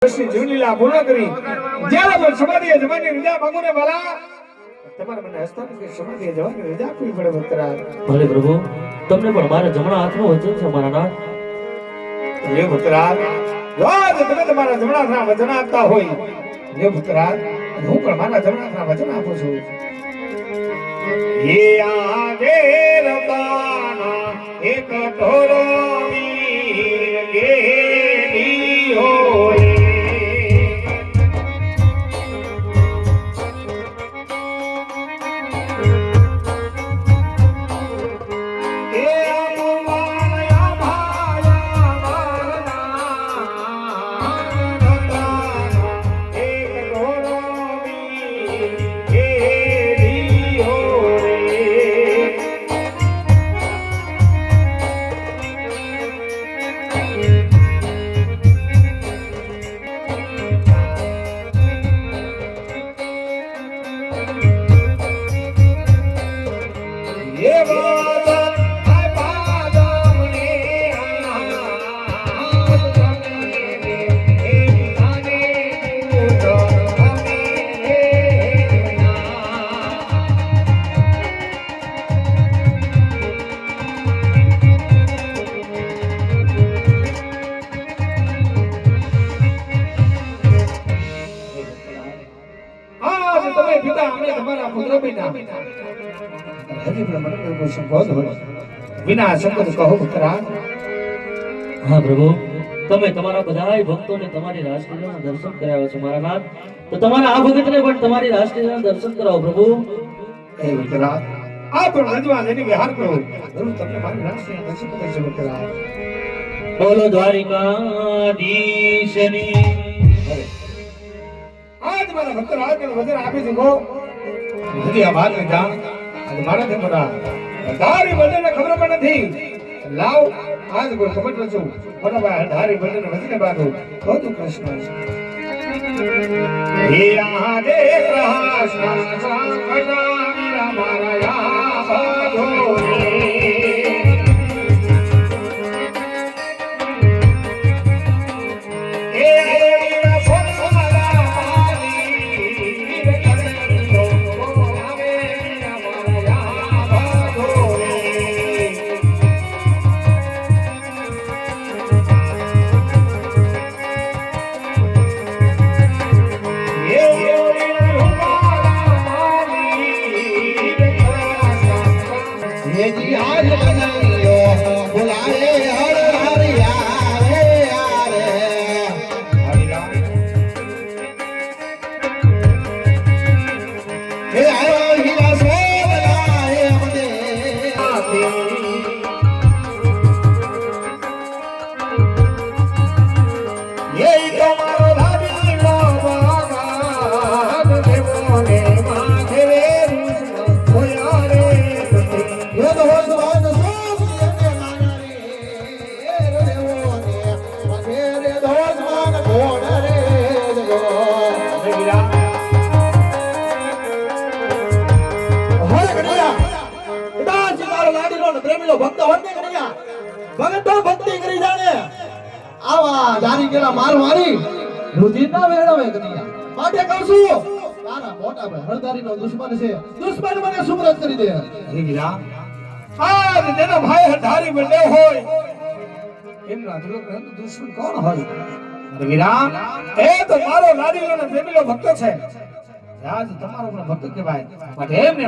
જીવલીલા પૂર્ણ કરી જ્યારે પણ સમાધિએ જવાની રજા માંગો ને વાલા તમારે મને હસ્તાન કે સમાધિએ જવાની રજા આપવી પડે ભક્તરાજ. ભલે પ્રભુ, તમને પણ મારા જમણા હાથનો વચન છે મારા નાથ. હે ભક્તરાજ, જો તમે તમારા જમણા હાથના વચન આપતા હોય, હે ભક્તરાજ, હું પણ મારા જમણા હાથના વચન આપું છું. હે આગે રબાના એક ટોરો વીર ગેલી હોય. વિના શબ્દ કહો ભક્તરાજ. હા પ્રભુ, તમે તમારા બધાય ભક્તોને તમારી રાસલીલાના દર્શન કરાવ્યા છે મારા નાથ. તો તમારા આ ભક્તને પણ તમારી રાસલીલાના દર્શન કરાવો પ્રભુ. હે ભક્તરાજ, આ પણ રજવા જઈને વિહાર કરો. જરૂર તમને મારી રાસલીલાના દર્શન કરાવશે ભક્તરાજ. બોલો દ્વારિકાધીશની. આજ મારા ભક્તરાજને વચન આપી દીધો. હજી આ વાત જાણ અને મારાથી મોટા ધારી બંનેને ખબર પણ નથી. લાવ આજ કોઈ ખબર નથી. બરાબર ધારી બંનેને વચને બાંધો તો તું કૃષ્ણ હે આજે કૃષ્ણ સંકટા મારા યા બાધો ભક્તિ કરી જાણે આવા જારી કેલા માર મારી રુધિર ના વેળવે કનૈયા. માટે કહું છું તારા મોટા ભાઈ હળદારીનો દુશ્મન છે. દુશ્મન મને સુમરત કરી દે. હે વીરા, આજ તેના ભાઈ હળદારી બને હોય એમના દુશ્મન કોણ હોય? અરે વીરા, એ તો મારો લાડીલો ને પ્રેમીલો ભક્ત છે. આજ તમારો પણ ભક્ત કહેવાય. માટે એમને